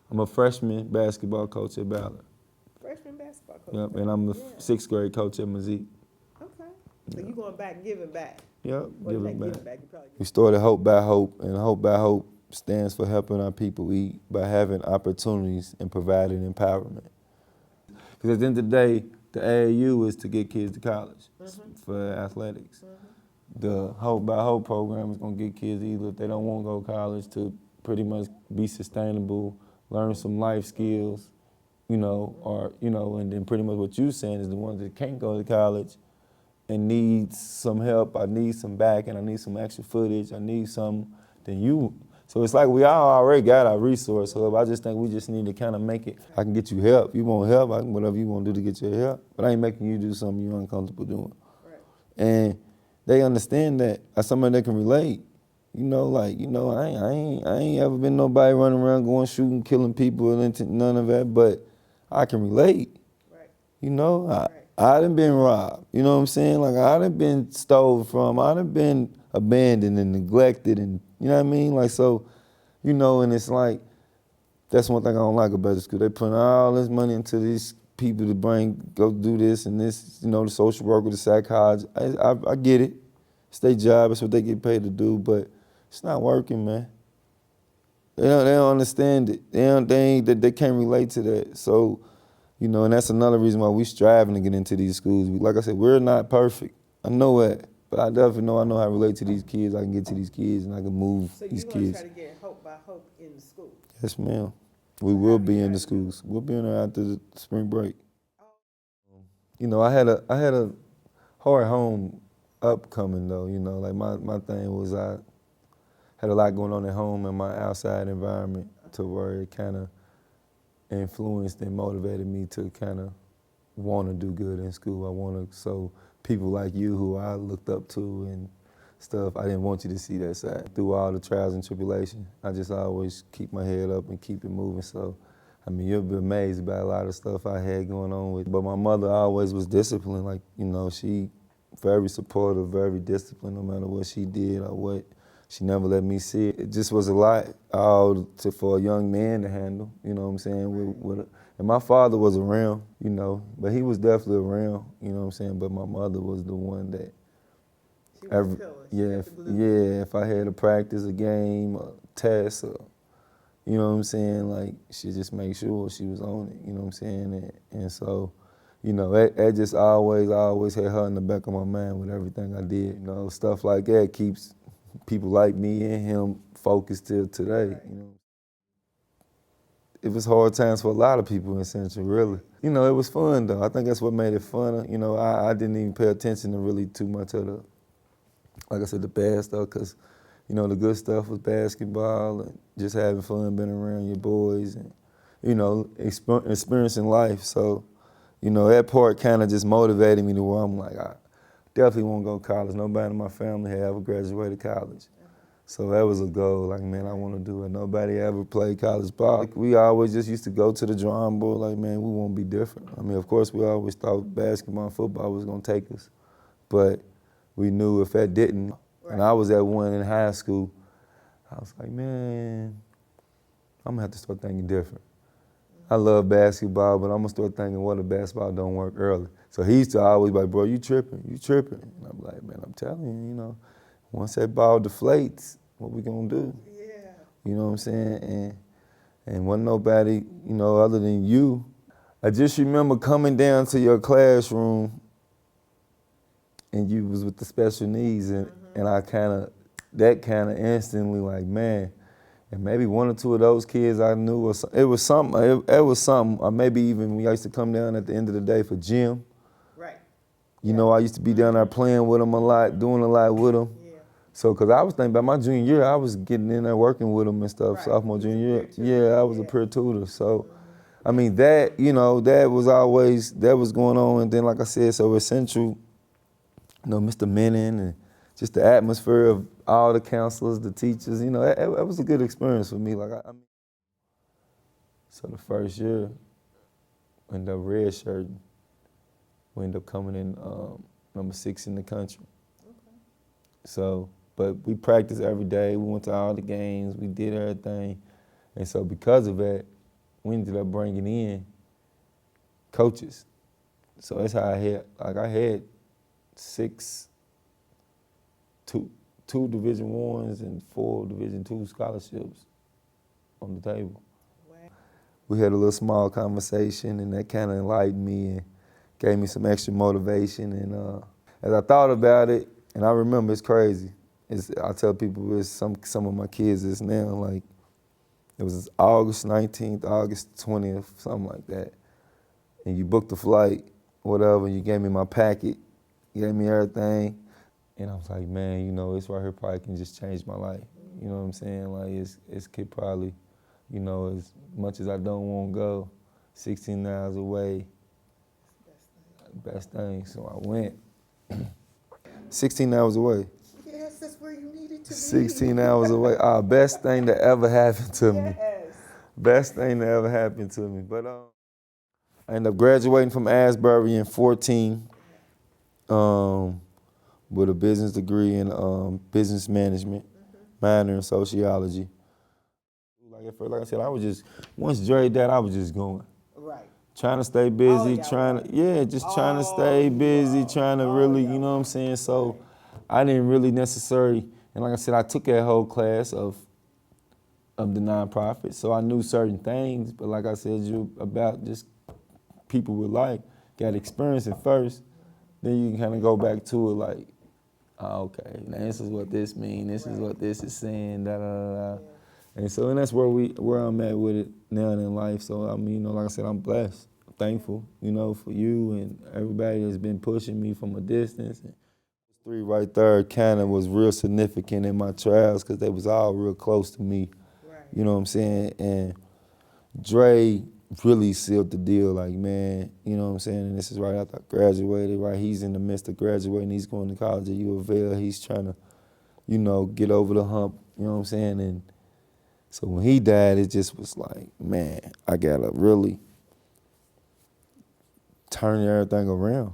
I'm a freshman basketball coach at Ballard. Freshman basketball coach. Yep, and I'm the sixth grade coach at Mazik. Okay. So you going back, giving back. Yep, giving back. Giving back. You probably We started Hope by Hope, and Hope by Hope stands for helping our people eat by having opportunities and providing empowerment. Because at the end of the day, the AAU is to get kids to college for athletics. The Hope by Hope program is going to get kids either if they don't want to go to college to pretty much be sustainable, learn some life skills, or, and then pretty much what you're saying is the ones that can't go to college and needs some help, I need some backing, I need some extra footage, I need some, then you. So it's like we all already got our resource hub. I just think we just need to kind of make it, I can get you help. You want help, I can whatever you want to do to get your help. But I ain't making you do something you're uncomfortable doing. Right. And they understand that as somebody that can relate. I ain't ever been nobody running around going shooting, killing people, and none of that, but I can relate. Right. I done been robbed, you know what I'm saying? Like I done been stolen from, I done been abandoned and neglected and, you know what I mean? Like so, and it's like, that's one thing I don't like about the school. They put all this money into these people to go do this and this, the social worker, the psychologist. I get it. It's their job, it's what they get paid to do, but it's not working, man. They don't understand it. They can't relate to that. So, and that's another reason why we striving to get into these schools. Like I said, we're not perfect. I know that. But I definitely know how to relate to these kids. I can get to these kids and I can move these kids. So you're going to try to get Hope by Hope in the school? Yes, ma'am. We will be in the schools. We'll be in there after the spring break. I had a hard home upcoming though, like my thing was I had a lot going on at home in my outside environment to where it kind of influenced and motivated me to kind of want to do good in school. So people like you who I looked up to and stuff, I didn't want you to see that side. Through all the trials and tribulations, I just always keep my head up and keep it moving. So, you'll be amazed by a lot of stuff I had going on with. But my mother always was disciplined. Like, she very supportive, very disciplined no matter what she did or what. She never let me see it. It just was a lot for a young man to handle, you know what I'm saying? And my father was around, but he was definitely around, you know what I'm saying? But my mother was the one that, if I had to practice a game, a test, or, you know what I'm saying? Like, she just made sure she was on it, you know what I'm saying? And so, that just always had her in the back of my mind with everything I did. Stuff like that keeps people like me and him focused till today, It was hard times for a lot of people in Central, really. It was fun though. I think that's what made it fun. I didn't even pay attention to really too much of like I said, the bad stuff, because, the good stuff was basketball and just having fun, being around your boys and, experiencing life. So, that part kind of just motivated me to where I'm like, I definitely want to go to college. Nobody in my family had ever graduated college. So that was a goal, like, man, I want to do it. Nobody ever played college ball. We always just used to go to the drawing board, like, man, we want to be different. Of course, we always thought basketball and football was going to take us. But we knew if that didn't, and I was at one in high school, I was like, man, I'm going to have to start thinking different. I love basketball, but I'm going to start thinking, what if basketball don't work early? So he used to always be like, bro, you tripping. And I'm like, man, I'm telling you, once that ball deflates, what we gonna do? Yeah. You know what I'm saying? And wasn't nobody, other than you. I just remember coming down to your classroom and you was with the special needs and I that kind of instantly like, man, and maybe one or two of those kids I knew, it was something, or maybe even we used to come down at the end of the day for gym. Right. I used to be down there playing with them a lot, doing a lot with them. Yeah. So, because I was thinking about my junior year, I was getting in there working with them and stuff, sophomore, junior year. Yeah, I was a peer tutor. So, that, that was going on. And then, like I said, so at Central, Mr. Menon and just the atmosphere of all the counselors, the teachers, that was a good experience for me. So the first year, in the red shirt, we ended up coming in number 6 in the country. Okay. So, but we practiced every day. We went to all the games. We did everything. And so because of that, we ended up bringing in coaches. So that's how I had two Division I's and 4 Division II scholarships on the table. Wow. We had a little small conversation, and that kind of enlightened me and gave me some extra motivation. And as I thought about it, and I remember it's crazy. I tell people it's some of my kids is now, like, it was August 19th, August 20th, something like that. And you booked the flight, whatever, you gave me my packet, you gave me everything. And I was like, man, you know, this right here probably can just change my life. You know what I'm saying? Like, it's could probably, you know, as much as I don't want to go, 16 hours away, best thing. So I went. 16 hours away. Yes, that's where you needed to be. 16 hours away. Best thing that ever happened to me. Yes. Best thing that ever happened to me. But I ended up graduating from Asbury in 14 with a business degree in business management, minor in sociology. Like I said, I was just, once Dre died, I was just going. Right. Trying to stay busy, y'all trying to Oh, stay busy, y'all. trying to Oh, really, y'all. you know what I'm saying? So I didn't really necessarily, and like I said, I took that whole class of the nonprofit, so I knew certain things, but like I said, you about just people with life, got to experience it first, then you can kind of go back to it like, okay, now this is what this means, this is what this is saying, da da da da. Yeah. And so, and that's where I'm at with it now in life. So, I mean, you know, like I said, I'm blessed, thankful, you know, for you and everybody that's been pushing me from a distance. And 3 right there kind of was real significant in my trials because they was all real close to me. Right. You know what I'm saying? And Dre really sealed the deal, like, man, you know what I'm saying? And this is right after I graduated, right? He's in the midst of graduating. He's going to college at U of L. He's trying to, you know, get over the hump, you know what I'm saying? And so when he died, it just was like, man, I gotta really turn everything around.